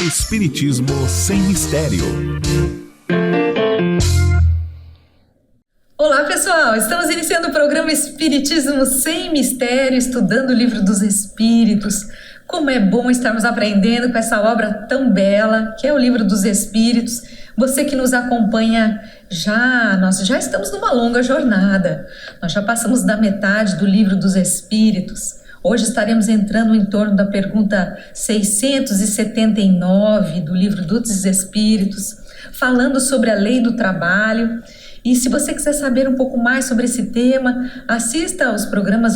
Espiritismo sem mistério. Olá pessoal, estamos iniciando o programa Espiritismo sem mistério, estudando o Livro dos Espíritos. Como é bom estarmos aprendendo com essa obra tão bela, que é o Livro dos Espíritos. Você que nos acompanha nós já estamos numa longa jornada. Nós já passamos da metade do Livro dos Espíritos. Hoje estaremos entrando em torno da pergunta 679 do Livro dos Espíritos, falando sobre a lei do trabalho. E se você quiser saber um pouco mais sobre esse tema, assista o programa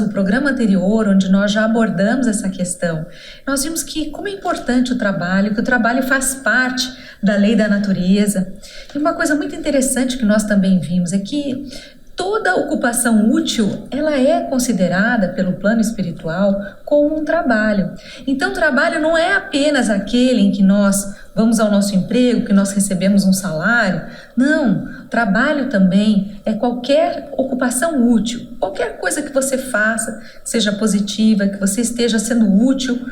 anterior, onde nós já abordamos essa questão. Nós vimos que como é importante o trabalho, que o trabalho faz parte da lei da natureza. E uma coisa muito interessante que nós também vimos é que toda ocupação útil, ela é considerada pelo plano espiritual como um trabalho. Então, o trabalho não é apenas aquele em que nós vamos ao nosso emprego, que nós recebemos um salário. Não, trabalho também é qualquer ocupação útil, qualquer coisa que você faça, que seja positiva, que você esteja sendo útil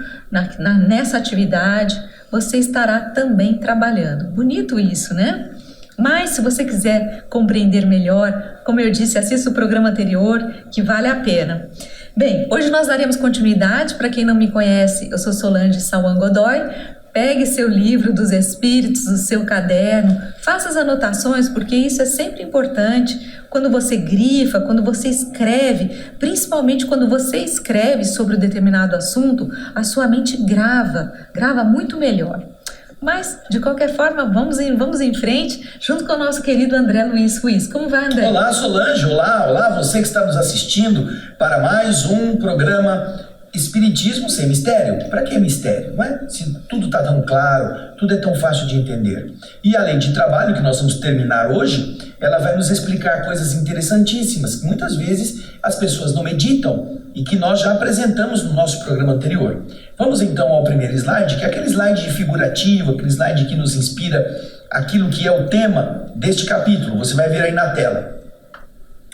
nessa atividade, você estará também trabalhando. Bonito isso, né? Mas se você quiser compreender melhor, como eu disse, assista o programa anterior, que vale a pena. Bem, hoje nós daremos continuidade. Para quem não me conhece, eu sou Solange Sauan Godoy. Pegue seu livro dos Espíritos, o seu caderno, faça as anotações, porque isso é sempre importante. Quando você grifa, quando você escreve, principalmente quando você escreve sobre um determinado assunto, a sua mente grava muito melhor. Mas, de qualquer forma, vamos em frente, junto com o nosso querido André Luiz Ruiz. Como vai, André? Olá, Solange. Olá, você que está nos assistindo para mais um programa Espiritismo sem mistério. Para que mistério? Não é? Se tudo está tão claro, tudo é tão fácil de entender. E a lei de trabalho, que nós vamos terminar hoje, ela vai nos explicar coisas interessantíssimas, que muitas vezes as pessoas não meditam e que nós já apresentamos no nosso programa anterior. Vamos então ao primeiro slide, que é aquele slide figurativo, aquele slide que nos inspira aquilo que é o tema deste capítulo. Você vai ver aí na tela.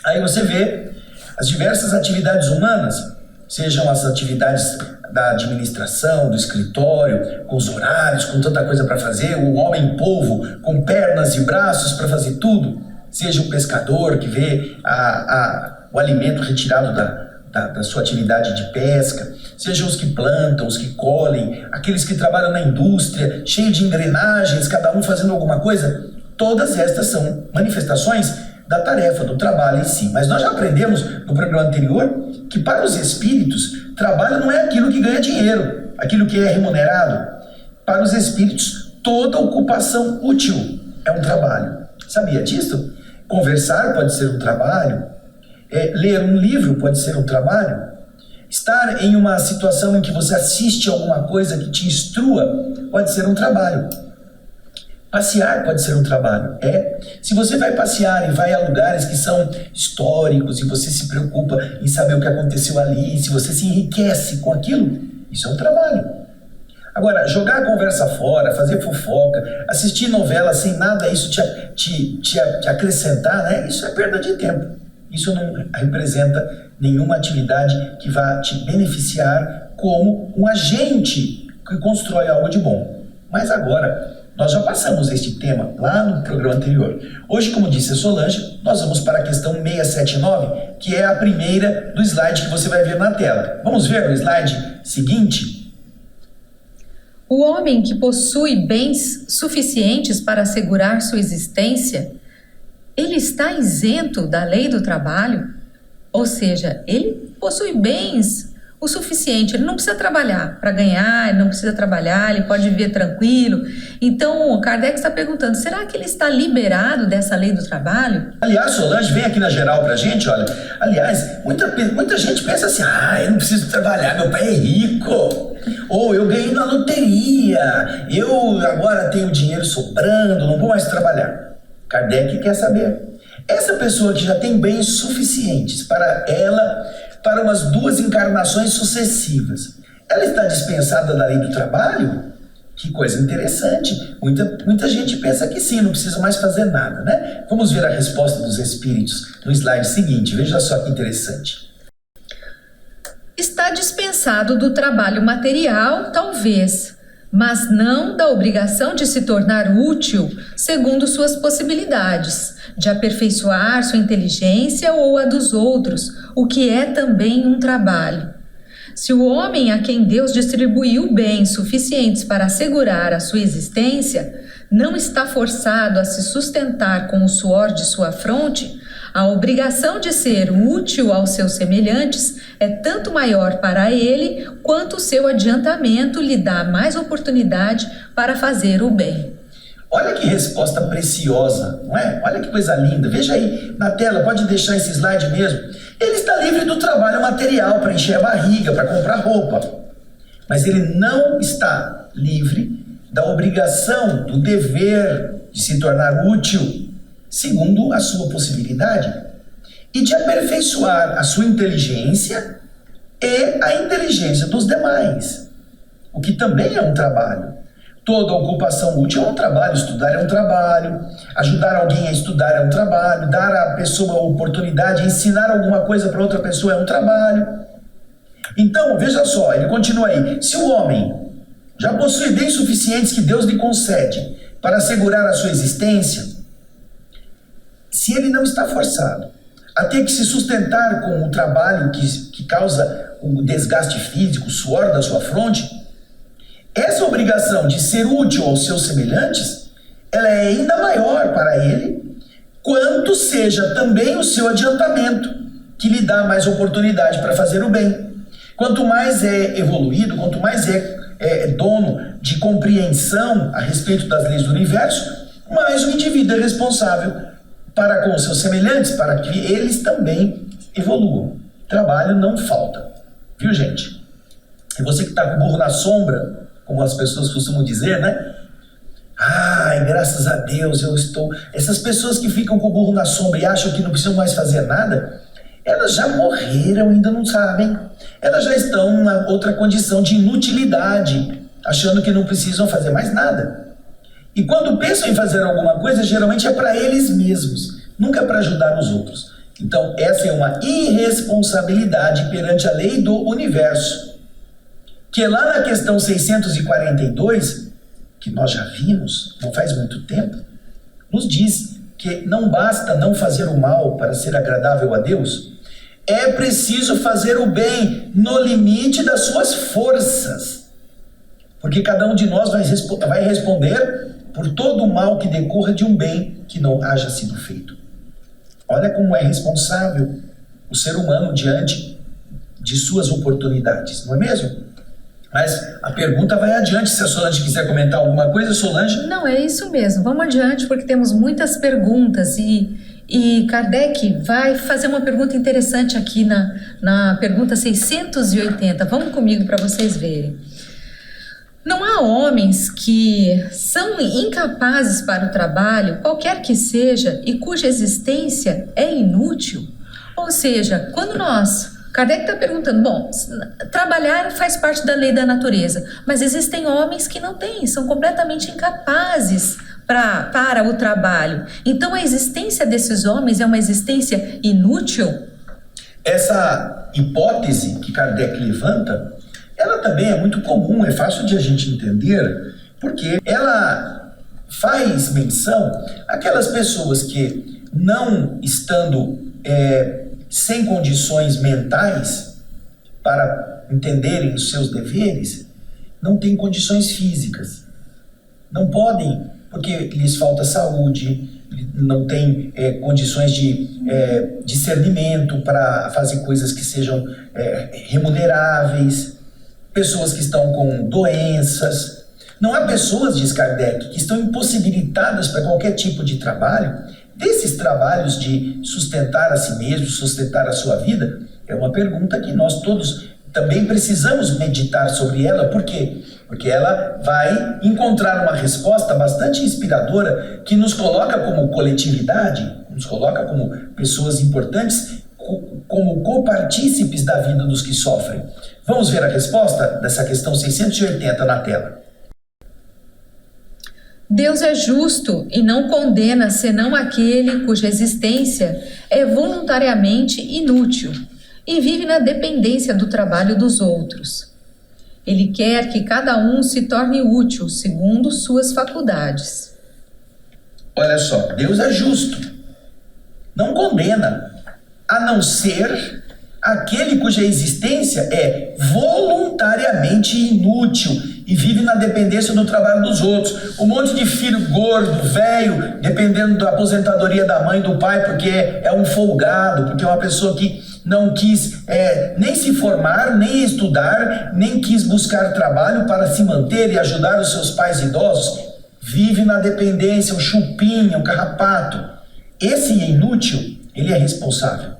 Aí você vê as diversas atividades humanas, sejam as atividades da administração, do escritório, com os horários, com tanta coisa para fazer, o homem-polvo com pernas e braços para fazer tudo, seja o pescador que vê o alimento retirado da sua atividade de pesca, sejam os que plantam, os que colhem, aqueles que trabalham na indústria, cheio de engrenagens, cada um fazendo alguma coisa. Todas estas são manifestações da tarefa, do trabalho em si. Mas nós já aprendemos no programa anterior que para os espíritos, trabalho não é aquilo que ganha dinheiro, aquilo que é remunerado. Para os espíritos, toda ocupação útil é um trabalho. Sabia disso? Conversar pode ser um trabalho, ler um livro pode ser um trabalho, estar em uma situação em que você assiste alguma coisa que te instrua pode ser um trabalho. Passear pode ser um trabalho. Se você vai passear e vai a lugares que são históricos e você se preocupa em saber o que aconteceu ali, se você se enriquece com aquilo, isso é um trabalho. Agora, jogar a conversa fora, fazer fofoca, assistir novela sem nada isso te acrescentar, né? Isso é perda de tempo. Isso não representa nenhuma atividade que vá te beneficiar como um agente que constrói algo de bom. Mas agora, nós já passamos este tema lá no programa anterior. Hoje, como disse a Solange, nós vamos para a questão 679, que é a primeira do slide que você vai ver na tela. Vamos ver no slide seguinte? O homem que possui bens suficientes para assegurar sua existência, ele está isento da lei do trabalho? Ou seja, ele possui bens o suficiente, ele não precisa trabalhar para ganhar, ele não precisa trabalhar, ele pode viver tranquilo. Então, Kardec está perguntando, será que ele está liberado dessa lei do trabalho? Aliás, Solange, vem aqui na geral pra gente, olha. Aliás, muita gente pensa assim, eu não preciso trabalhar, meu pai é rico. Ou eu ganhei na loteria, eu agora tenho dinheiro sobrando, não vou mais trabalhar. Kardec quer saber. Essa pessoa que já tem bens suficientes para ela, para umas 2 encarnações sucessivas, ela está dispensada da lei do trabalho? Que coisa interessante. Muita gente pensa que sim, não precisa mais fazer nada, né? Vamos ver a resposta dos espíritos no slide seguinte. Veja só que interessante. Está dispensado do trabalho material, talvez, mas não da obrigação de se tornar útil segundo suas possibilidades, de aperfeiçoar sua inteligência ou a dos outros, o que é também um trabalho. Se o homem a quem Deus distribuiu bens suficientes para assegurar a sua existência não está forçado a se sustentar com o suor de sua fronte, a obrigação de ser útil aos seus semelhantes é tanto maior para ele quanto o seu adiantamento lhe dá mais oportunidade para fazer o bem. Olha que resposta preciosa, não é? Olha que coisa linda. Veja aí na tela, pode deixar esse slide mesmo. Ele está livre do trabalho material para encher a barriga, para comprar roupa. Mas ele não está livre da obrigação, do dever de se tornar útil, segundo a sua possibilidade, e de aperfeiçoar a sua inteligência e a inteligência dos demais, o que também é um trabalho. Toda ocupação útil é um trabalho, estudar é um trabalho, ajudar alguém a estudar é um trabalho, dar à pessoa a oportunidade, ensinar alguma coisa para outra pessoa é um trabalho. Então, veja só, ele continua aí, se o homem já possui bens suficientes que Deus lhe concede para assegurar a sua existência, se ele não está forçado a ter que se sustentar com o trabalho que causa o desgaste físico, o suor da sua fronte, essa obrigação de ser útil aos seus semelhantes, ela é ainda maior para ele, quanto seja também o seu adiantamento, que lhe dá mais oportunidade para fazer o bem. Quanto mais é evoluído, quanto mais é dono de compreensão a respeito das leis do universo, mais o indivíduo é responsável para com os seus semelhantes, para que eles também evoluam. Trabalho não falta. Viu, gente? E você que está com o burro na sombra, como as pessoas costumam dizer, né? Ai, graças a Deus eu estou... Essas pessoas que ficam com o burro na sombra e acham que não precisam mais fazer nada, elas já morreram, ainda não sabem. Elas já estão numa outra condição de inutilidade, achando que não precisam fazer mais nada. E quando pensam em fazer alguma coisa, geralmente é para eles mesmos, nunca para ajudar os outros. Então, essa é uma irresponsabilidade perante a lei do universo, que lá na questão 642, que nós já vimos, não faz muito tempo, nos diz que não basta não fazer o mal para ser agradável a Deus, é preciso fazer o bem no limite das suas forças, porque cada um de nós vai responder por todo o mal que decorra de um bem que não haja sido feito. Olha como é responsável o ser humano diante de suas oportunidades, não é mesmo? Mas a pergunta vai adiante. Se a Solange quiser comentar alguma coisa, Solange? Não, é isso mesmo. Vamos adiante porque temos muitas perguntas e Kardec vai fazer uma pergunta interessante aqui na pergunta 680. Vamos comigo para vocês verem. Não há homens que são incapazes para o trabalho, qualquer que seja, e cuja existência é inútil? Ou seja, quando Kardec está perguntando, bom, trabalhar faz parte da lei da natureza, mas existem homens que não têm, são completamente incapazes para o trabalho. Então a existência desses homens é uma existência inútil? Essa hipótese que Kardec levanta, ela também é muito comum, é fácil de a gente entender, porque ela faz menção àquelas pessoas que, não estando sem condições mentais para entenderem os seus deveres, não têm condições físicas. Não podem, porque lhes falta saúde, não têm condições de discernimento para fazer coisas que sejam remuneráveis, pessoas que estão com doenças. Não há pessoas, diz Kardec, que estão impossibilitadas para qualquer tipo de trabalho. Desses trabalhos de sustentar a si mesmo, sustentar a sua vida, é uma pergunta que nós todos também precisamos meditar sobre ela. Por quê? Porque ela vai encontrar uma resposta bastante inspiradora que nos coloca como coletividade, nos coloca como pessoas importantes, como copartícipes da vida dos que sofrem. Vamos ver a resposta dessa questão 680 na tela. Deus é justo e não condena senão aquele cuja existência é voluntariamente inútil e vive na dependência do trabalho dos outros. Ele quer que cada um se torne útil segundo suas faculdades. Olha só, Deus é justo, não condena, a não ser aquele cuja existência é voluntariamente inútil e vive na dependência do trabalho dos outros. Um monte de filho gordo, velho, dependendo da aposentadoria da mãe e do pai, porque é um folgado, porque é uma pessoa que não quis nem se formar, nem estudar, nem quis buscar trabalho para se manter e ajudar os seus pais idosos. Vive na dependência, um chupinha, um carrapato. Esse inútil, ele é responsável.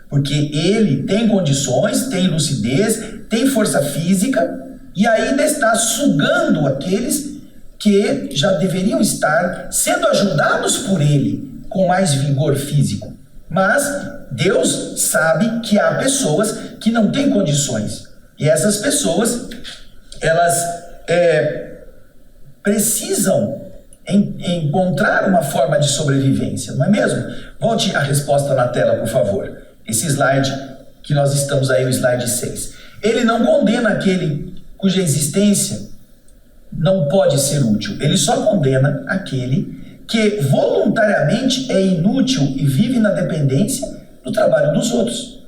Porque ele tem condições, tem lucidez, tem força física e ainda está sugando aqueles que já deveriam estar sendo ajudados por ele com mais vigor físico. Mas Deus sabe que há pessoas que não têm condições. E essas pessoas, elas precisam encontrar uma forma de sobrevivência, não é mesmo? Volte a resposta na tela, por favor. Esse slide que nós estamos aí, o slide 6. Ele não condena aquele cuja existência não pode ser útil. Ele só condena aquele que voluntariamente é inútil e vive na dependência do trabalho dos outros.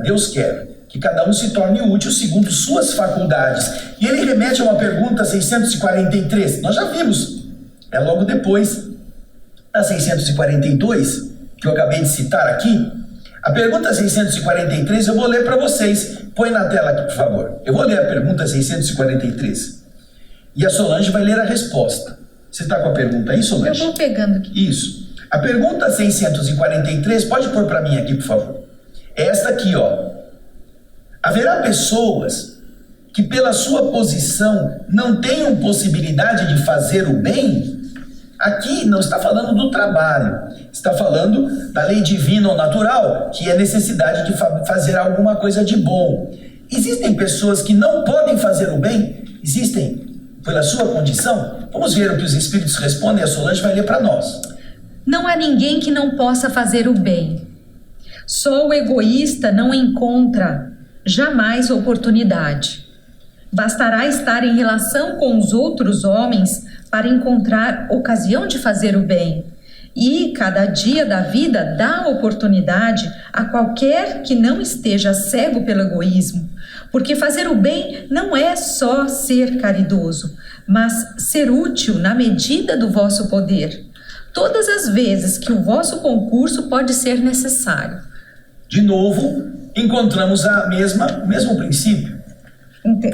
Deus quer que cada um se torne útil segundo suas faculdades. E ele remete a uma pergunta 643. Nós já vimos. É logo depois da 642, que eu acabei de citar aqui. A pergunta 643 eu vou ler para vocês. Põe na tela aqui, por favor. Eu vou ler a pergunta 643. E a Solange vai ler a resposta. Você está com a pergunta aí, Solange? Eu vou pegando aqui. Isso. A pergunta 643, pode pôr para mim aqui, por favor. É esta aqui, ó. Haverá pessoas que pela sua posição não tenham possibilidade de fazer o bem? Aqui não está falando do trabalho, está falando da lei divina ou natural, que é a necessidade de fazer alguma coisa de bom. Existem pessoas que não podem fazer o bem? Existem pela sua condição? Vamos ver o que os Espíritos respondem, a Solange vai ler para nós. Não há ninguém que não possa fazer o bem. Só o egoísta não encontra jamais oportunidade. Bastará estar em relação com os outros homens para encontrar ocasião de fazer o bem. E cada dia da vida dá oportunidade a qualquer que não esteja cego pelo egoísmo. Porque fazer o bem não é só ser caridoso, mas ser útil na medida do vosso poder. Todas as vezes que o vosso concurso pode ser necessário. De novo, encontramos o mesmo princípio.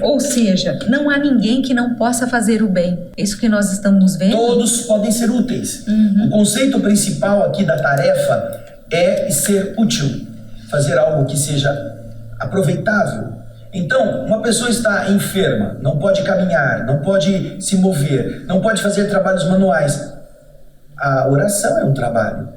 Ou seja, não há ninguém que não possa fazer o bem. Isso que nós estamos vendo. Todos podem ser úteis. O conceito principal aqui da tarefa é ser útil, fazer algo que seja aproveitável. Então, uma pessoa está enferma, não pode caminhar, não pode se mover, não pode fazer trabalhos manuais. A oração é um trabalho.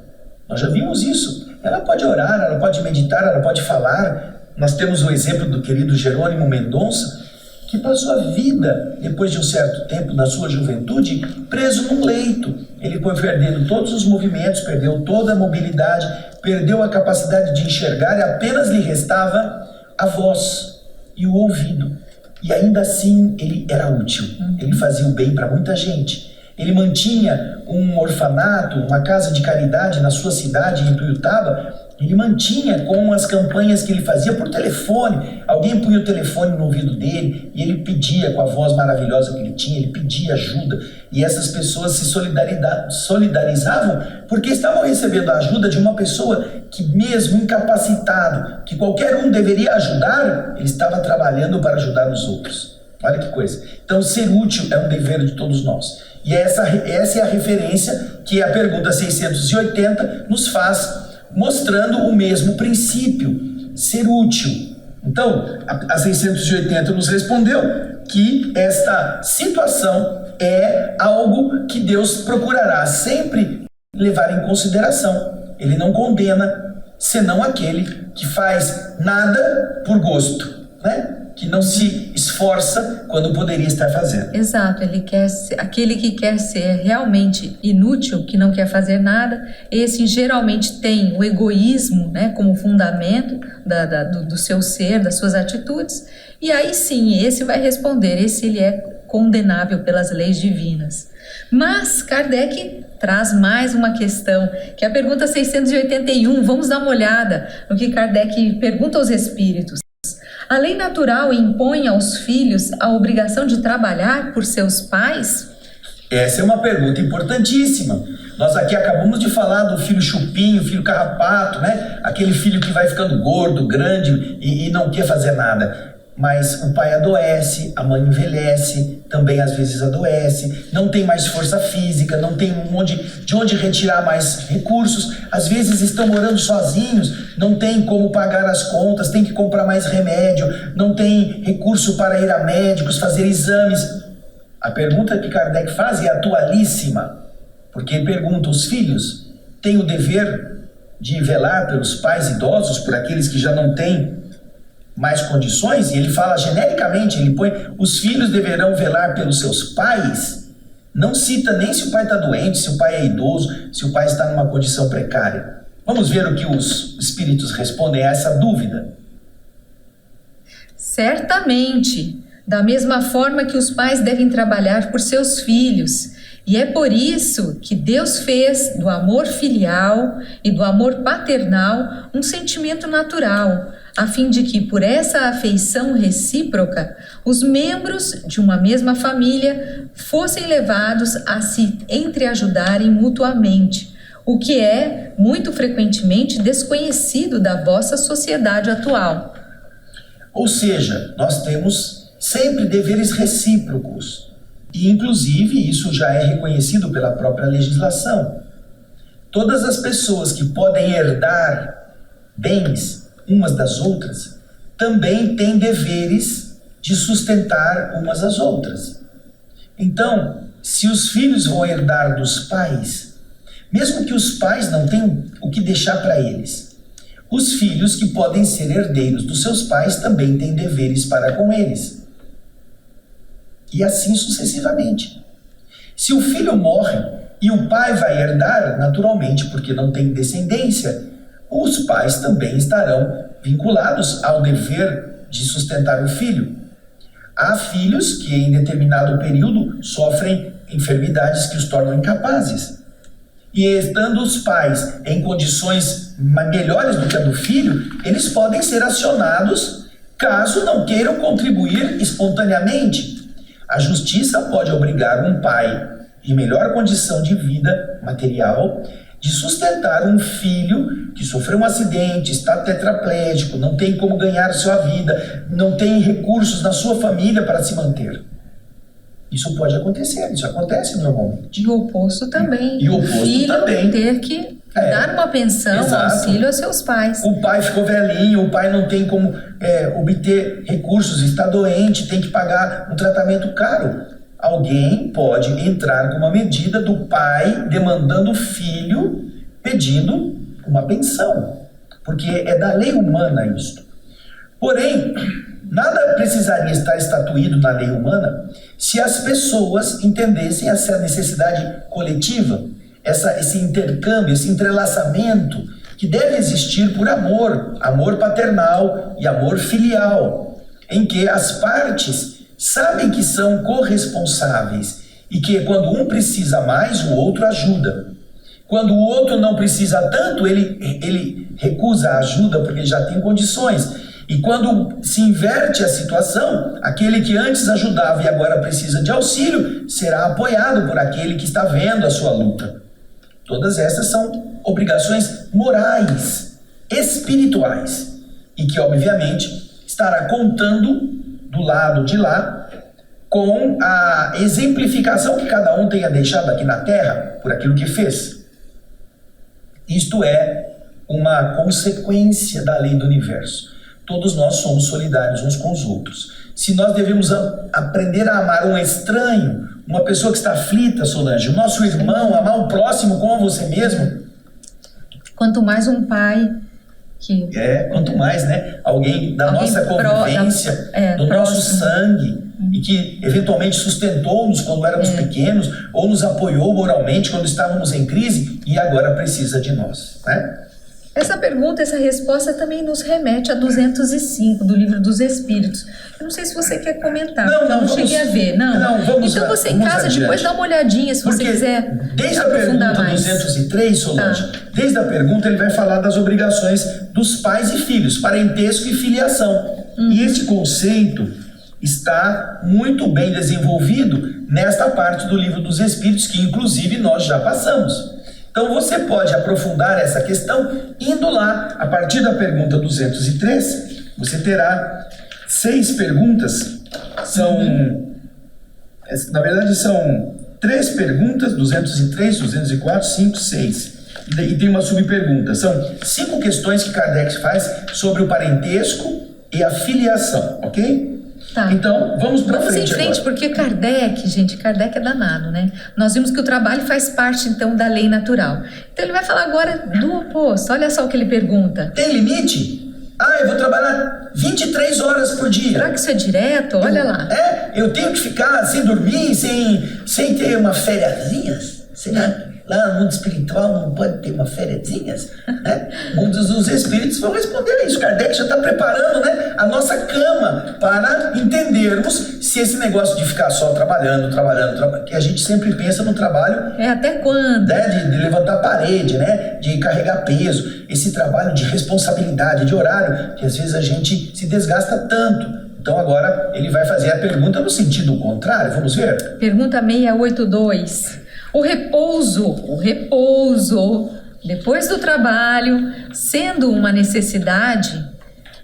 Nós já vimos isso. Ela pode orar, ela pode meditar, ela pode falar. Nós temos o exemplo do querido Jerônimo Mendonça, que passou a vida, depois de um certo tempo, na sua juventude, preso num leito. Ele foi perdendo todos os movimentos, perdeu toda a mobilidade, perdeu a capacidade de enxergar e apenas lhe restava a voz e o ouvido. E ainda assim ele era útil, ele fazia o bem para muita gente. Ele mantinha um orfanato, uma casa de caridade na sua cidade, em Tuiutaba. Ele mantinha com as campanhas que ele fazia por telefone. Alguém punha o telefone no ouvido dele e ele pedia, com a voz maravilhosa que ele tinha, ele pedia ajuda. E essas pessoas se solidarizavam porque estavam recebendo a ajuda de uma pessoa que, mesmo incapacitado, que qualquer um deveria ajudar, ele estava trabalhando para ajudar os outros. Olha que coisa. Então, ser útil é um dever de todos nós. E essa é a referência que a pergunta 680 nos faz, mostrando o mesmo princípio, ser útil. Então, a 680 nos respondeu que esta situação é algo que Deus procurará sempre levar em consideração. Ele não condena, senão aquele que faz nada por gosto, né? que não se esforça quando poderia estar fazendo. Exato, ele quer ser, aquele que quer ser realmente inútil, que não quer fazer nada, esse geralmente tem o egoísmo, né, como fundamento do seu ser, das suas atitudes, e aí sim, esse vai responder, esse ele é condenável pelas leis divinas. Mas Kardec traz mais uma questão, que é a pergunta 681, vamos dar uma olhada no que Kardec pergunta aos espíritos. A lei natural impõe aos filhos a obrigação de trabalhar por seus pais? Essa é uma pergunta importantíssima. Nós aqui acabamos de falar do filho chupinho, filho carrapato, né? Aquele filho que vai ficando gordo, grande e não quer fazer nada. Mas o pai adoece, a mãe envelhece, também às vezes adoece, não tem mais força física, não tem de onde retirar mais recursos, às vezes estão morando sozinhos, não tem como pagar as contas, tem que comprar mais remédio, não tem recurso para ir a médicos, fazer exames. A pergunta que Kardec faz é atualíssima, porque ele pergunta: os filhos têm o dever de velar pelos pais idosos, por aqueles que já não têm mais condições? E ele fala genericamente, ele põe: os filhos deverão velar pelos seus pais. Não cita nem se o pai está doente, se o pai é idoso, se o pai está numa condição precária. Vamos ver o que os espíritos respondem a essa dúvida. Certamente, da mesma forma que os pais devem trabalhar por seus filhos. E é por isso que Deus fez do amor filial e do amor paternal um sentimento natural, a fim de que, por essa afeição recíproca, os membros de uma mesma família fossem levados a se entreajudarem mutuamente, o que é, muito frequentemente, desconhecido da vossa sociedade atual. Ou seja, nós temos sempre deveres recíprocos, e inclusive isso já é reconhecido pela própria legislação. Todas as pessoas que podem herdar bens umas das outras também têm deveres de sustentar umas às outras. Então, se os filhos vão herdar dos pais, mesmo que os pais não tenham o que deixar para eles, os filhos que podem ser herdeiros dos seus pais também têm deveres para com eles. E assim sucessivamente. Se o filho morre e o pai vai herdar, naturalmente, porque não tem descendência, os pais também estarão vinculados ao dever de sustentar o filho. Há filhos que em determinado período sofrem enfermidades que os tornam incapazes. E estando os pais em condições melhores do que a do filho, eles podem ser acionados caso não queiram contribuir espontaneamente. A justiça pode obrigar um pai em melhor condição de vida material de sustentar um filho que sofreu um acidente, está tetraplégico, não tem como ganhar sua vida, não tem recursos na sua família para se manter. Isso pode acontecer, isso acontece normalmente. E o oposto também. E o oposto filho também. Ter que dar uma pensão, um auxílio aos seus pais. O pai ficou velhinho, o pai não tem como obter recursos, está doente, tem que pagar um tratamento caro. Alguém pode entrar com uma medida do pai demandando o filho pedindo uma pensão, porque é da lei humana isto. Porém, nada precisaria estar estatuído na lei humana se as pessoas entendessem essa necessidade coletiva, esse intercâmbio, esse entrelaçamento que deve existir por amor paternal e amor filial, em que as partes sabem que são corresponsáveis e que quando um precisa mais, o outro ajuda. Quando o outro não precisa tanto, ele recusa a ajuda porque já tem condições. E quando se inverte a situação, aquele que antes ajudava e agora precisa de auxílio, será apoiado por aquele que está vendo a sua luta. Todas essas são obrigações morais, espirituais, e que obviamente estará contando do lado de lá com a exemplificação que cada um tenha deixado aqui na Terra por aquilo que fez. Isto é uma consequência da lei do universo. Todos nós somos solidários uns com os outros. Se nós devemos aprender a amar um estranho, uma pessoa que está aflita, Solange, o nosso irmão, amar o próximo como você mesmo. Quanto mais um pai Quanto mais, né? Alguém da nossa convivência, do nosso sangue, e que eventualmente sustentou-nos quando éramos pequenos, ou nos apoiou moralmente quando estávamos em crise, e agora precisa de nós, né? Essa pergunta, essa resposta também nos remete a 205 do Livro dos Espíritos. Eu não sei se você quer comentar, não cheguei a ver. Então você em casa depois dá uma olhadinha, se você quiser desde aprofundar a pergunta mais. 203, Solange, desde a pergunta ele vai falar das obrigações dos pais e filhos, parentesco e filiação. E esse conceito está muito bem desenvolvido nesta parte do Livro dos Espíritos, que inclusive nós já passamos. Então você pode aprofundar essa questão indo lá, a partir da pergunta 203, você terá 6 perguntas, na verdade são 3 perguntas, 203, 204, 5, 6, e tem uma subpergunta, são 5 questões que Kardec faz sobre o parentesco e a filiação, ok? Tá. Então, vamos para frente em frente, agora. porque Kardec é danado, né? Nós vimos que o trabalho faz parte, então, da lei natural. Então, ele vai falar agora do oposto. Olha só o que ele pergunta. Tem limite? Eu vou trabalhar 23 horas por dia. Será que isso é direto? Olha lá. Eu tenho que ficar sem dormir, sem ter uma fériazinha? Será que lá no mundo espiritual não pode ter uma fériazinhas? Né? O mundo dos espíritos vão responder a isso. Kardec já está preparando, né, a nossa cama para entendermos se esse negócio de ficar só trabalhando, que a gente sempre pensa no trabalho... até quando? Né, de levantar parede, né, de carregar peso. Esse trabalho de responsabilidade, de horário, que às vezes a gente se desgasta tanto. Então agora ele vai fazer a pergunta no sentido contrário. Vamos ver? Pergunta 682. O repouso, depois do trabalho, sendo uma necessidade,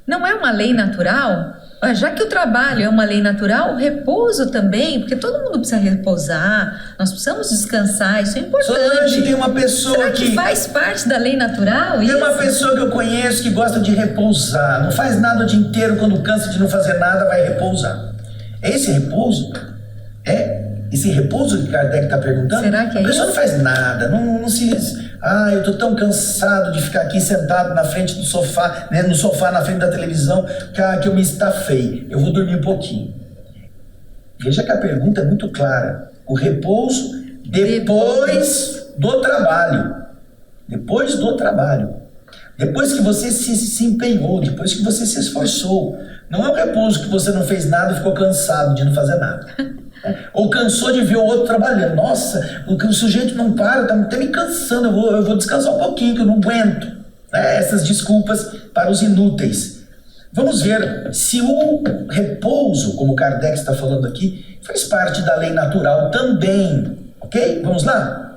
não é uma lei natural? Já que o trabalho é uma lei natural, o repouso também, porque todo mundo precisa repousar, nós precisamos descansar, isso é importante. Solange, tem uma pessoa Será que faz parte da lei natural? Tem uma pessoa que eu conheço que gosta de repousar, não faz nada o dia inteiro, quando cansa de não fazer nada, vai repousar. É esse repouso? Esse repouso que Kardec está perguntando? Será que é isso? A pessoa isso? não faz nada, não se... eu tô tão cansado de ficar aqui sentado na frente do sofá, né, no sofá na frente da televisão, que eu me estafei. Eu vou dormir um pouquinho. Veja que a pergunta é muito clara. O repouso depois do trabalho. Depois do trabalho. Depois que você se empenhou, depois que você se esforçou. Não é o repouso que você não fez nada e ficou cansado de não fazer nada. Ou cansou de ver o outro trabalhando. Nossa, o sujeito não para, tá até me cansando, eu vou descansar um pouquinho, que eu não aguento. Essas desculpas para os inúteis. Vamos ver se o repouso, como Kardec está falando aqui, faz parte da lei natural também. Ok? Vamos lá?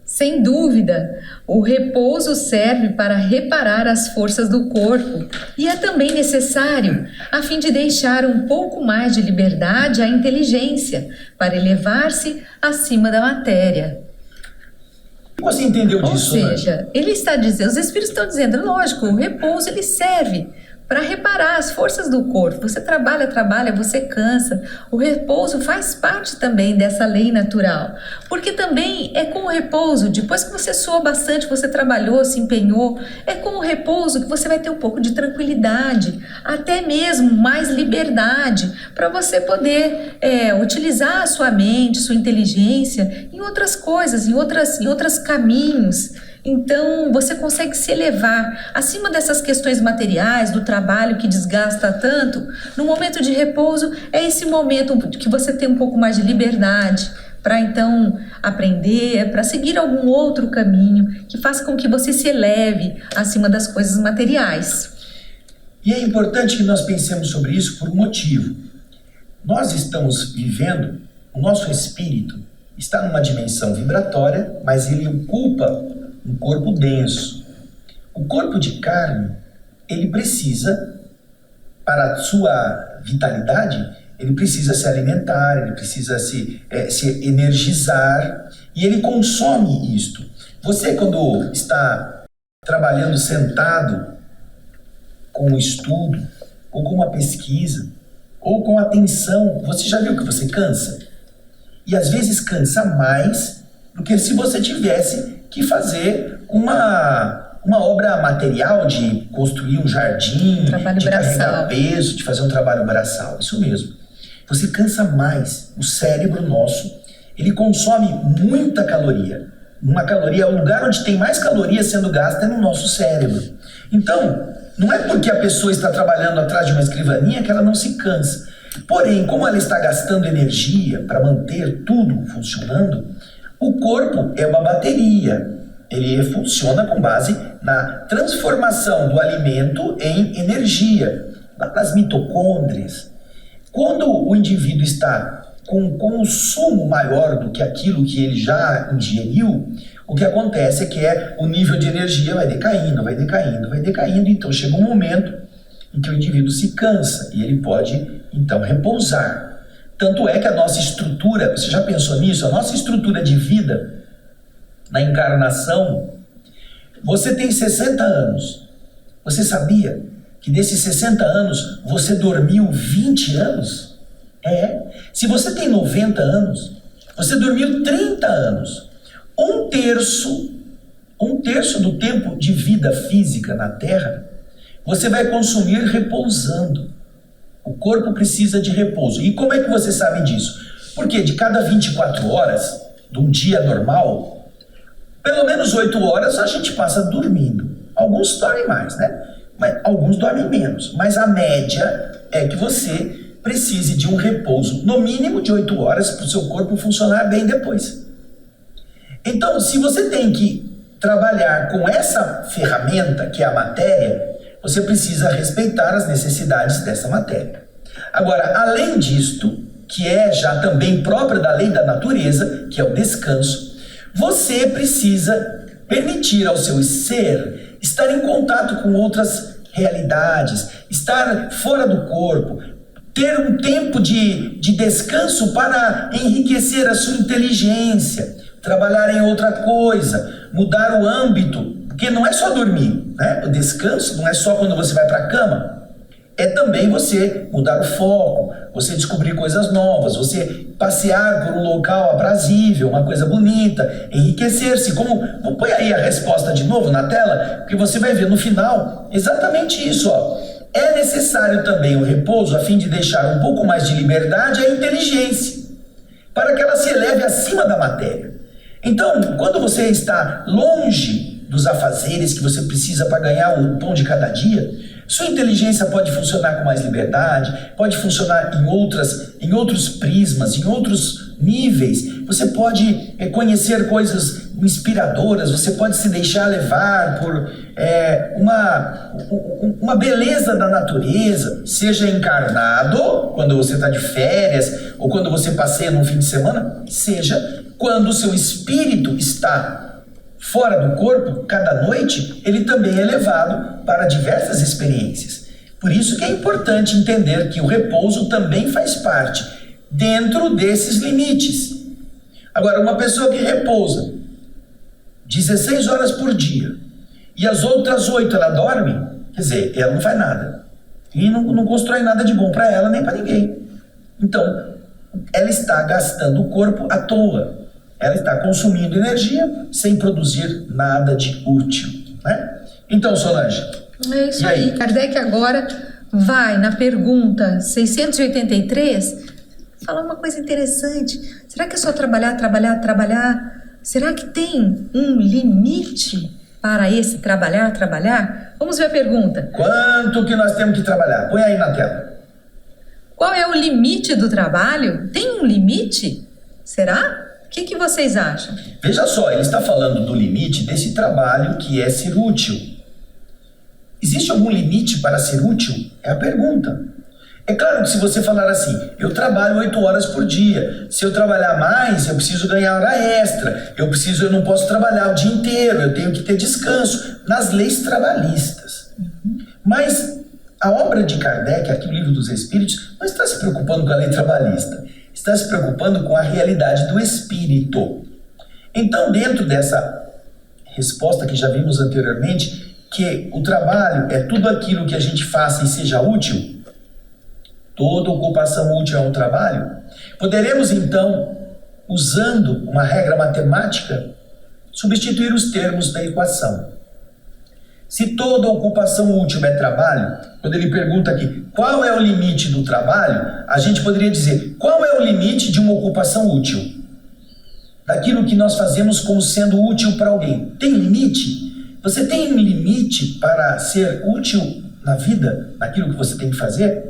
Sem dúvida, o repouso serve para reparar as forças do corpo e é também necessário a fim de deixar um pouco mais de liberdade à inteligência para elevar-se acima da matéria. Você entendeu disso? Ou seja, ele está dizendo, os espíritos estão dizendo, lógico, o repouso ele serve para reparar as forças do corpo. Você trabalha, você cansa. O repouso faz parte também dessa lei natural. Porque também é com o repouso, depois que você suou bastante, você trabalhou, se empenhou, é com o repouso que você vai ter um pouco de tranquilidade, até mesmo mais liberdade, para você poder utilizar a sua mente, sua inteligência em outras coisas, em outros caminhos. Então, você consegue se elevar acima dessas questões materiais, do trabalho que desgasta tanto. No momento de repouso, é esse momento que você tem um pouco mais de liberdade para, então, aprender, para seguir algum outro caminho que faça com que você se eleve acima das coisas materiais. E é importante que nós pensemos sobre isso por um motivo. Nós estamos vivendo, o nosso espírito está numa dimensão vibratória, mas ele ocupa um corpo denso. O corpo de carne, ele precisa, para a sua vitalidade, ele precisa se alimentar, ele precisa se energizar, e ele consome isto. Você, quando está trabalhando sentado com um estudo, ou com uma pesquisa, ou com atenção, você já viu que você cansa? E às vezes cansa mais do que se você tivesse que fazer uma uma obra material de construir um jardim, Trabalho de braçal. carregar peso, de fazer um trabalho braçal. Isso mesmo. Você cansa mais. O cérebro nosso, ele consome muita caloria. Uma caloria, o lugar onde tem mais caloria sendo gasta é no nosso cérebro. Então, não é porque a pessoa está trabalhando atrás de uma escrivaninha que ela não se cansa. Porém, como ela está gastando energia para manter tudo funcionando, o corpo é uma bateria. Ele funciona com base na transformação do alimento em energia, nas mitocôndrias. Quando o indivíduo está com um consumo maior do que aquilo que ele já ingeriu, o que acontece é que o nível de energia vai decaindo, vai decaindo, vai decaindo. Então chega um momento em que o indivíduo se cansa e ele pode, então, repousar. Tanto é que a nossa estrutura, você já pensou nisso? A nossa estrutura de vida, na encarnação, você tem 60 anos. Você sabia que desses 60 anos você dormiu 20 anos? Se você tem 90 anos, você dormiu 30 anos. Um terço do tempo de vida física na Terra, você vai consumir repousando. O corpo precisa de repouso. E como é que você sabe disso? Porque de cada 24 horas, de um dia normal, pelo menos 8 horas a gente passa dormindo. Alguns dormem mais, né? Mas alguns dormem menos. Mas a média é que você precise de um repouso, no mínimo de 8 horas, para o seu corpo funcionar bem depois. Então, se você tem que trabalhar com essa ferramenta, que é a matéria, você precisa respeitar as necessidades dessa matéria. Agora, além disto, que é já também própria da lei da natureza, que é o descanso, você precisa permitir ao seu ser estar em contato com outras realidades, estar fora do corpo, ter um tempo de descanso para enriquecer a sua inteligência, trabalhar em outra coisa, mudar o âmbito, porque não é só dormir, né? O descanso não é só quando você vai para a cama, é também você mudar o foco, você descobrir coisas novas, você passear por um local aprazível, uma coisa bonita, enriquecer-se. Põe aí a resposta de novo na tela, porque você vai ver no final exatamente isso, ó. É necessário também o repouso a fim de deixar um pouco mais de liberdade à inteligência, para que ela se eleve acima da matéria. Então, quando você está longe dos afazeres que você precisa para ganhar o pão de cada dia, sua inteligência pode funcionar com mais liberdade, pode funcionar em outros prismas, em outros níveis. Você pode conhecer coisas inspiradoras, você pode se deixar levar por uma beleza da natureza, seja encarnado, quando você está de férias, ou quando você passeia num fim de semana, seja quando o seu espírito está fora do corpo, cada noite, ele também é levado para diversas experiências. Por isso que é importante entender que o repouso também faz parte dentro desses limites. Agora, uma pessoa que repousa 16 horas por dia e as outras 8 ela dorme, quer dizer, ela não faz nada. E não constrói nada de bom para ela nem para ninguém. Então, ela está gastando o corpo à toa. Ela está consumindo energia sem produzir nada de útil, né? Então, Solange. É isso aí. Kardec agora vai na pergunta 683 falar uma coisa interessante. Será que é só trabalhar? Será que tem um limite para esse trabalhar? Vamos ver a pergunta. Quanto que nós temos que trabalhar? Põe aí na tela. Qual é o limite do trabalho? Tem um limite? Será? O que vocês acham? Veja só, ele está falando do limite desse trabalho que é ser útil. Existe algum limite para ser útil? É a pergunta. É claro que se você falar assim, eu trabalho 8 horas por dia, se eu trabalhar mais, eu preciso ganhar hora extra, eu não posso trabalhar o dia inteiro, eu tenho que ter descanso, nas leis trabalhistas. Mas a obra de Kardec, aqui o Livro dos Espíritos, não está se preocupando com a lei trabalhista, está se preocupando com a realidade do espírito. Então, dentro dessa resposta que já vimos anteriormente, que o trabalho é tudo aquilo que a gente faça e seja útil, toda ocupação útil é um trabalho, poderemos então, usando uma regra matemática, substituir os termos da equação. Se toda ocupação útil é trabalho, quando ele pergunta aqui qual é o limite do trabalho, a gente poderia dizer qual é o limite de uma ocupação útil? Daquilo que nós fazemos como sendo útil para alguém. Tem limite? Você tem um limite para ser útil na vida, naquilo que você tem que fazer?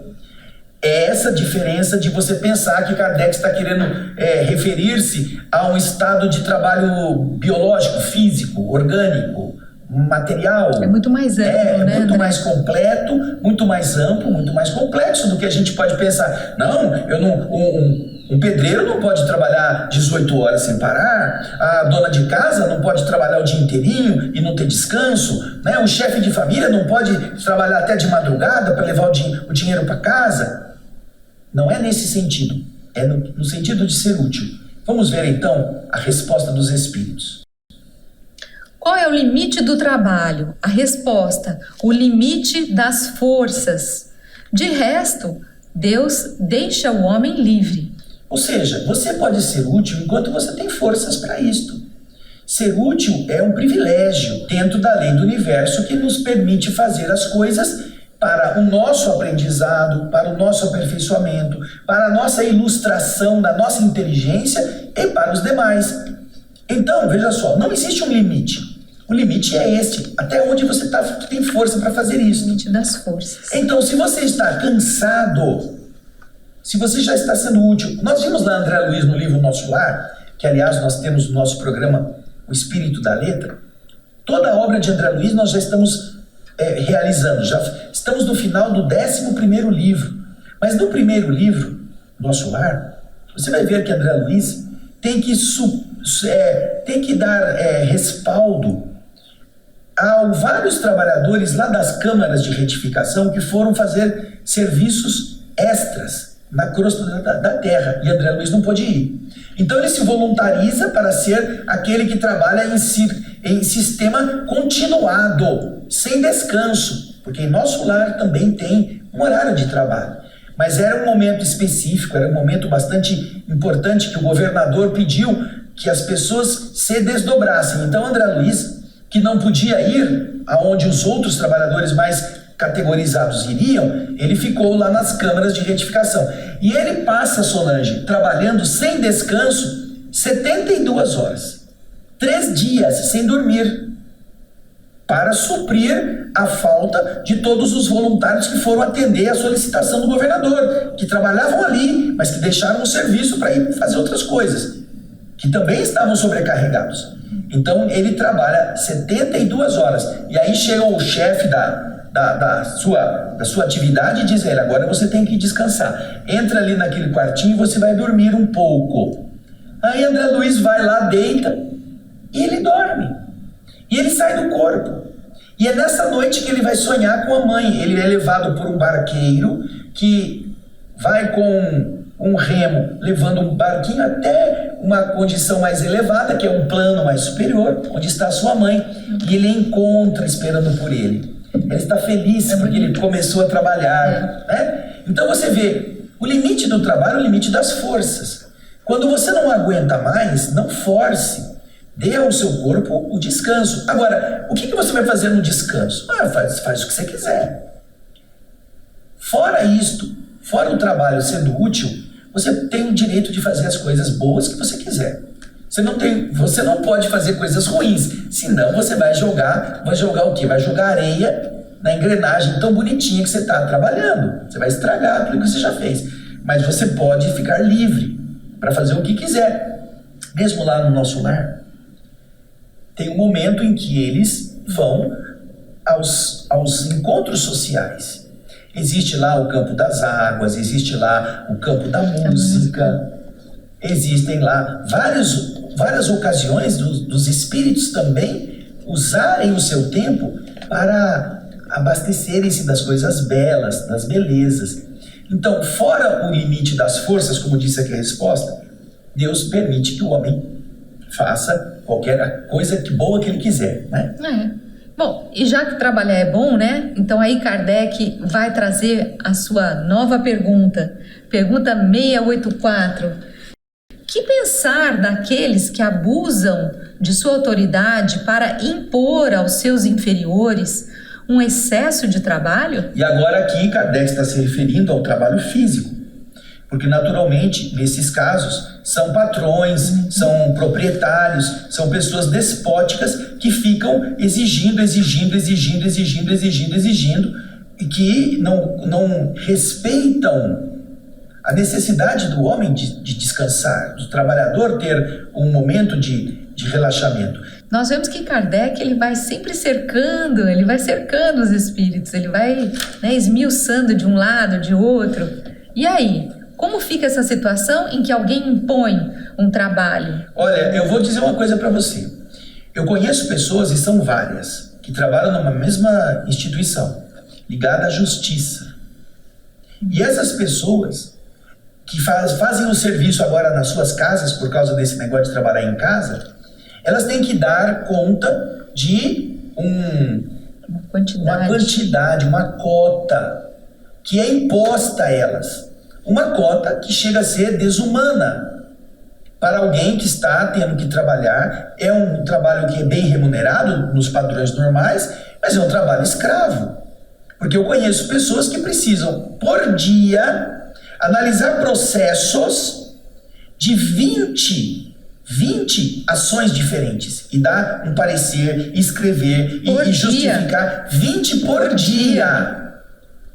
É essa diferença de você pensar que Kardec está querendo referir-se a um estado de trabalho biológico, físico, orgânico, material. É muito mais amplo, né? É muito André? mais completo, muito mais amplo, muito mais complexo do que a gente pode pensar. Não, eu não... Um pedreiro não pode trabalhar 18 horas sem parar, a dona de casa não pode trabalhar o dia inteirinho e não ter descanso, né? O chefe de família não pode trabalhar até de madrugada para levar o dinheiro para casa. Não é nesse sentido, é no sentido de ser útil. Vamos ver então a resposta dos espíritos. Qual é o limite do trabalho? A resposta: o limite das forças. De resto, Deus deixa o homem livre. Ou seja, você pode ser útil enquanto você tem forças para isto. Ser útil é um privilégio dentro da lei do universo que nos permite fazer as coisas para o nosso aprendizado, para o nosso aperfeiçoamento, para a nossa ilustração da nossa inteligência e para os demais. Então, veja só, não existe um limite. O limite é este, até onde você tem força para fazer isso. O limite das forças. Então, se você está cansado, se você já está sendo útil... Nós vimos lá André Luiz no livro Nosso Lar, que aliás nós temos no nosso programa O Espírito da Letra. Toda a obra de André Luiz nós já estamos realizando, já estamos no final do 11º livro. Mas no primeiro livro, Nosso Lar, você vai ver que André Luiz tem que dar respaldo a vários trabalhadores lá das câmaras de retificação que foram fazer serviços extras na crosta da terra, e André Luiz não pôde ir. Então ele se voluntariza para ser aquele que trabalha em sistema continuado, sem descanso, porque em Nosso Lar também tem um horário de trabalho. Mas era um momento específico, era um momento bastante importante que o governador pediu que as pessoas se desdobrassem. Então André Luiz, que não podia ir aonde os outros trabalhadores mais categorizados iriam, ele ficou lá nas câmaras de retificação. E ele passa, Solange, trabalhando sem descanso 72 horas. 3 dias sem dormir, para suprir a falta de todos os voluntários que foram atender a solicitação do governador, que trabalhavam ali, mas que deixaram o serviço para ir fazer outras coisas, que também estavam sobrecarregados. Então ele trabalha 72 horas, e aí chega o chefe da sua atividade e diz a ele: agora você tem que descansar, entra ali naquele quartinho e você vai dormir um pouco. Aí André Luiz vai lá, deita, e ele dorme, e ele sai do corpo. E é nessa noite que ele vai sonhar com a mãe. Ele é levado por um barqueiro que vai com um remo, levando um barquinho até uma condição mais elevada, que é um plano mais superior, onde está a sua mãe, e ele encontra esperando por ele. Ele está feliz porque ele começou a trabalhar, né? Então você vê, o limite do trabalho é o limite das forças. Quando você não aguenta mais, não force. Dê ao seu corpo o descanso. Agora, o que você vai fazer no descanso? Faz o que você quiser. Fora isto, fora o trabalho sendo útil, você tem o direito de fazer as coisas boas que você quiser. Você não pode fazer coisas ruins, senão você vai jogar o quê? Vai jogar areia na engrenagem tão bonitinha que você está trabalhando. Você vai estragar aquilo que você já fez. Mas você pode ficar livre para fazer o que quiser. Mesmo lá no Nosso Lar, tem um momento em que eles vão aos encontros sociais. Existe lá o campo das águas, existe lá o campo da música, existem lá várias ocasiões dos espíritos também usarem o seu tempo para abastecerem-se das coisas belas, das belezas. Então, fora o limite das forças, como disse aqui a resposta, Deus permite que o homem faça qualquer coisa boa que ele quiser, né? Bom, e já que trabalhar é bom, né? Então aí Kardec vai trazer a sua nova pergunta. Pergunta 684. Que Que pensar daqueles que abusam de sua autoridade para impor aos seus inferiores um excesso de trabalho? E agora aqui Kardec está se referindo ao trabalho físico, porque naturalmente nesses casos são patrões, são proprietários, são pessoas despóticas que ficam exigindo e que não respeitam a necessidade do homem de descansar, do trabalhador ter um momento de relaxamento. Nós vemos que Kardec ele vai sempre cercando os espíritos, ele vai, né, esmiuçando de um lado, de outro. E aí, como fica essa situação em que alguém impõe um trabalho? Olha, eu vou dizer uma coisa para você. Eu conheço pessoas, e são várias, que trabalham numa mesma instituição, ligada à justiça. E essas pessoas que fazem o serviço agora nas suas casas, por causa desse negócio de trabalhar em casa, elas têm que dar conta de uma quantidade, uma cota que é imposta a elas. Uma cota que chega a ser desumana para alguém que está tendo que trabalhar. É um trabalho que é bem remunerado nos padrões normais, mas é um trabalho escravo. Porque eu conheço pessoas que precisam, por dia, analisar processos de 20 ações diferentes e dar um parecer, escrever e justificar 20 por dia.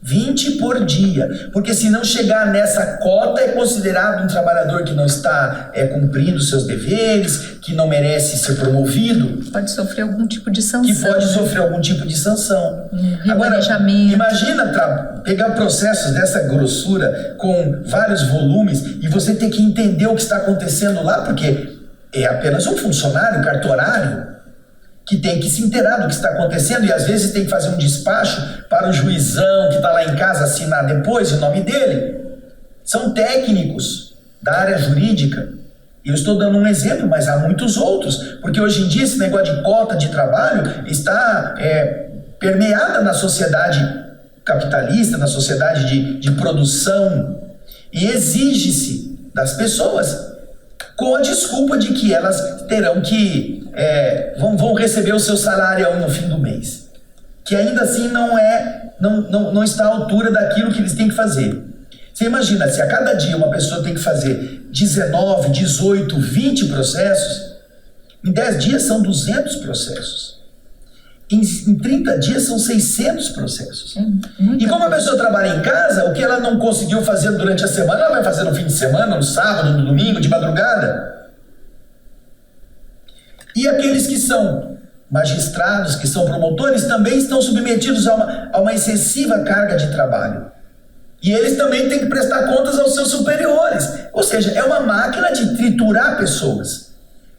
20 por dia, porque se não chegar nessa cota é considerado um trabalhador que não está cumprindo seus deveres, que não merece ser promovido. Pode sofrer algum tipo de sanção. Que pode sofrer algum tipo de sanção. Agora, imagina pegar processos dessa grossura com vários volumes e você ter que entender o que está acontecendo lá, porque é apenas um funcionário cartorário que tem que se inteirar do que está acontecendo e às vezes tem que fazer um despacho para o juizão que está lá em casa assinar depois o nome dele. São técnicos da área jurídica. Eu estou dando um exemplo, mas há muitos outros, porque hoje em dia esse negócio de cota de trabalho está permeada na sociedade capitalista, na sociedade de produção, e exige-se das pessoas com a desculpa de que elas terão que vão receber o seu salário no fim do mês, que ainda assim não está à altura daquilo que eles têm que fazer. Você imagina, se a cada dia uma pessoa tem que fazer 19, 18, 20 processos, em 10 dias são 200 processos. Em 30 dias são 600 processos. E como a pessoa trabalha em casa, o que ela não conseguiu fazer durante a semana, ela vai fazer no fim de semana, no sábado, no domingo, de madrugada. E aqueles que são magistrados, que são promotores, também estão submetidos a uma excessiva carga de trabalho. E eles também têm que prestar contas aos seus superiores. Ou seja, é uma máquina de triturar pessoas,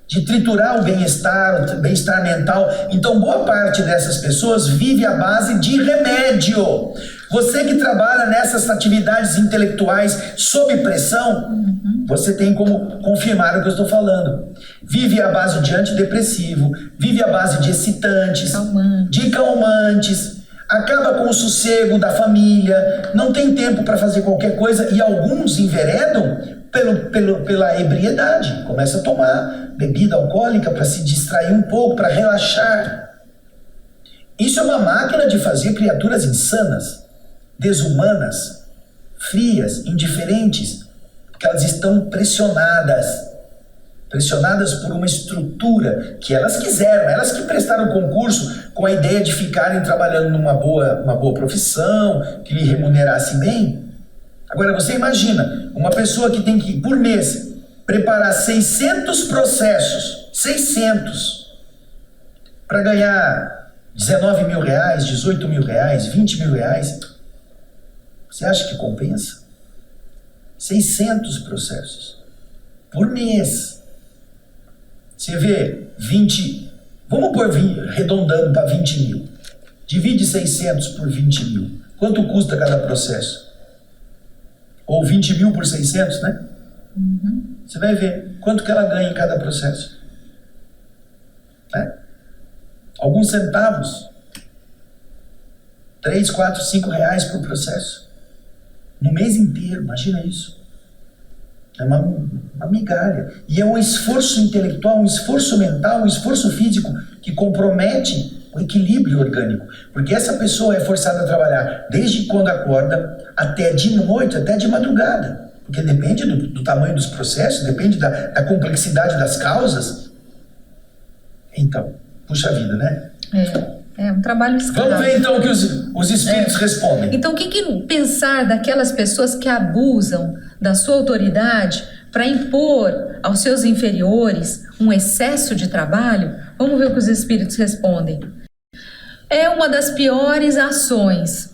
de triturar o bem-estar mental. Então, boa parte dessas pessoas vive à base de remédio. Você que trabalha nessas atividades intelectuais sob pressão, você tem como confirmar o que eu estou falando. Vive à base de antidepressivo, vive à base de excitantes, de calmantes, acaba com o sossego da família, não tem tempo para fazer qualquer coisa e alguns enveredam pela ebriedade. Começa a tomar bebida alcoólica para se distrair um pouco, para relaxar. Isso é uma máquina de fazer criaturas insanas, desumanas, frias, indiferentes, porque elas estão pressionadas por uma estrutura que elas quiseram, elas que prestaram concurso com a ideia de ficarem trabalhando numa boa profissão, que lhe remunerasse bem. Agora você imagina, uma pessoa que tem que, por mês, preparar 600 processos, 600, para ganhar 19 mil reais, 18 mil reais, 20 mil reais, você acha que compensa? 600 processos por mês. Você vê 20, vamos pôr arredondando para 20 mil. Divide 600 por 20 mil. Quanto custa cada processo? Ou 20 mil por 600, né? Você vai ver quanto que ela ganha em cada processo. Alguns centavos. 3, 4, 5 reais por processo. No mês inteiro, imagina isso. É uma migalha. E é um esforço intelectual, um esforço mental, um esforço físico que compromete o equilíbrio orgânico. Porque essa pessoa é forçada a trabalhar desde quando acorda até de noite, até de madrugada. Porque depende do tamanho dos processos, depende da complexidade das causas. Então, puxa vida, né? É um trabalho escravo. Vamos ver então o que os espíritos respondem. Então, o que pensar daquelas pessoas que abusam da sua autoridade para impor aos seus inferiores um excesso de trabalho? Vamos ver o que os espíritos respondem. É uma das piores ações.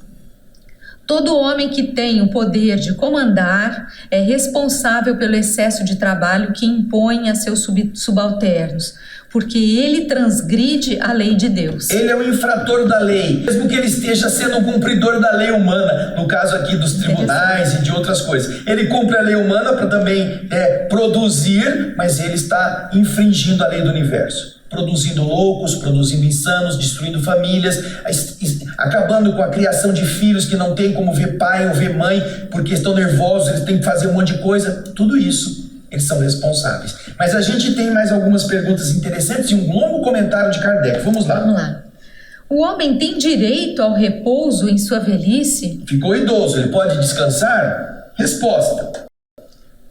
Todo homem que tem o poder de comandar é responsável pelo excesso de trabalho que impõe a seus subalternos, porque ele transgride a lei de Deus. Ele é o infrator da lei, mesmo que ele esteja sendo um cumpridor da lei humana, no caso aqui dos tribunais e de outras coisas. Ele cumpre a lei humana para também produzir, mas ele está infringindo a lei do universo. Produzindo loucos, produzindo insanos, destruindo famílias, acabando com a criação de filhos que não tem como ver pai ou ver mãe, porque estão nervosos, eles têm que fazer um monte de coisa. Tudo isso, eles são responsáveis. Mas a gente tem mais algumas perguntas interessantes e um longo comentário de Kardec. Vamos lá. Vamos lá. O homem tem direito ao repouso em sua velhice? Ficou idoso, ele pode descansar? Resposta.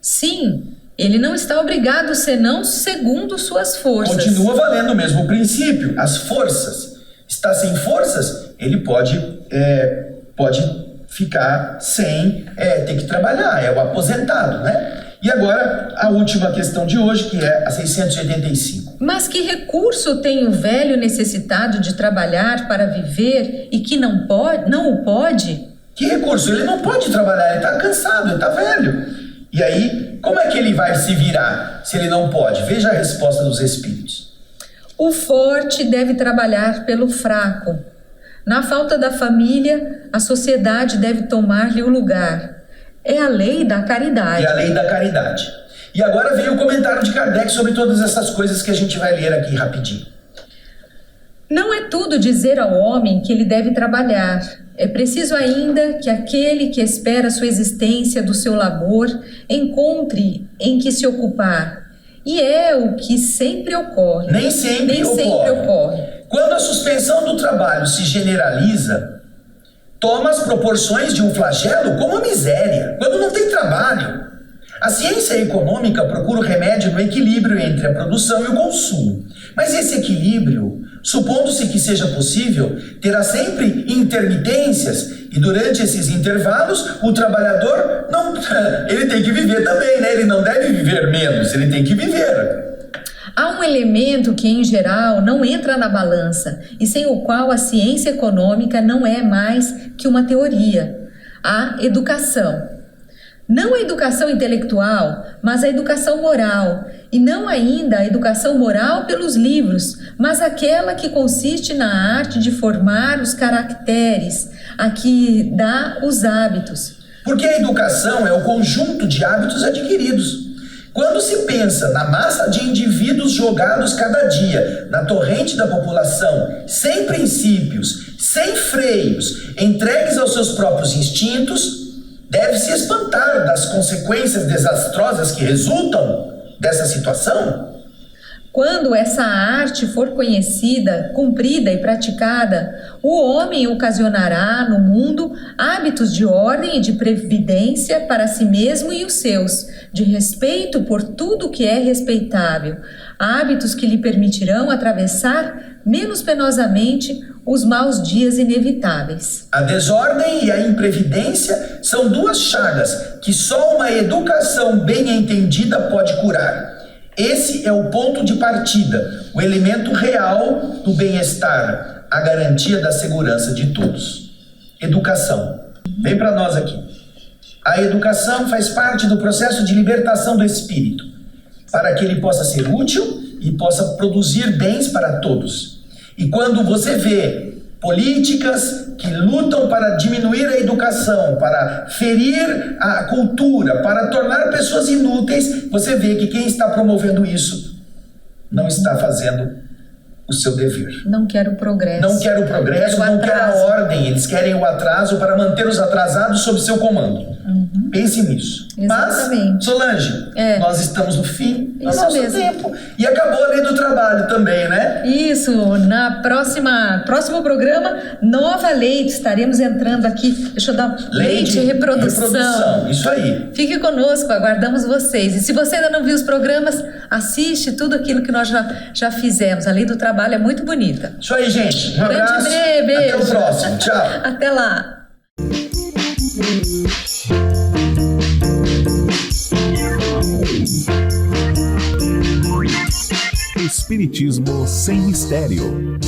Sim. Ele não está obrigado, senão segundo suas forças. Continua valendo o mesmo princípio. As forças. Está sem forças, ele pode ficar sem ter que trabalhar. É o aposentado, né? E agora, a última questão de hoje, que é a 685. Mas que recurso tem o velho necessitado de trabalhar para viver e que não o pode? Que recurso? Ele não pode trabalhar, ele está cansado, ele está velho. E aí, como é que ele vai se virar se ele não pode? Veja a resposta dos espíritos. O forte deve trabalhar pelo fraco. Na falta da família, a sociedade deve tomar-lhe o lugar. É a lei da caridade. É a lei da caridade. E agora vem o comentário de Kardec sobre todas essas coisas que a gente vai ler aqui rapidinho. Não é tudo dizer ao homem que ele deve trabalhar. É preciso ainda que aquele que espera sua existência do seu labor encontre em que se ocupar. E é o que sempre ocorre. Nem sempre ocorre. Quando a suspensão do trabalho se generaliza, toma as proporções de um flagelo como a miséria, quando não tem trabalho. A ciência econômica procura o remédio no equilíbrio entre a produção e o consumo. Mas esse equilíbrio, supondo-se que seja possível, terá sempre intermitências e durante esses intervalos o trabalhador ele tem que viver também, né? Ele não deve viver menos, ele tem que viver. Há um elemento que, em geral, não entra na balança e sem o qual a ciência econômica não é mais que uma teoria: a educação. Não a educação intelectual, mas a educação moral. E não ainda a educação moral pelos livros, mas aquela que consiste na arte de formar os caracteres, a que dá os hábitos. Porque a educação é o conjunto de hábitos adquiridos. Quando se pensa na massa de indivíduos jogados cada dia na torrente da população, sem princípios, sem freios, entregues aos seus próprios instintos, deve-se espantar das consequências desastrosas que resultam dessa situação. Quando essa arte for conhecida, cumprida e praticada, o homem ocasionará no mundo hábitos de ordem e de previdência para si mesmo e os seus, de respeito por tudo que é respeitável, hábitos que lhe permitirão atravessar menos penosamente os maus dias inevitáveis. A desordem e a imprevidência são duas chagas que só uma educação bem entendida pode curar. Esse é o ponto de partida, o elemento real do bem-estar, a garantia da segurança de todos. Educação. Vem para nós aqui. A educação faz parte do processo de libertação do espírito, para que ele possa ser útil e possa produzir bens para todos. E quando você vê políticas que lutam para diminuir a educação, para ferir a cultura, para tornar pessoas inúteis, você vê que quem está promovendo isso não está fazendo o seu dever. Não quer o progresso. Não quer o progresso, não quer a ordem. Eles querem o atraso para manter os atrasados sob seu comando. Pense nisso. Exatamente. Mas, Solange, nós estamos no fim do Isso nosso mesmo. tempo. E acabou a lei do trabalho também, né? Isso, próximo programa, nova lei, estaremos entrando aqui, deixa eu dar lei de reprodução. Isso aí. Fique conosco, aguardamos vocês. E se você ainda não viu os programas, assiste tudo aquilo que nós já fizemos. A lei do trabalho é muito bonita. Isso aí, gente. Um Grande abraço. beijo. Até o próximo. Tchau. Até lá. Espiritismo sem mistério.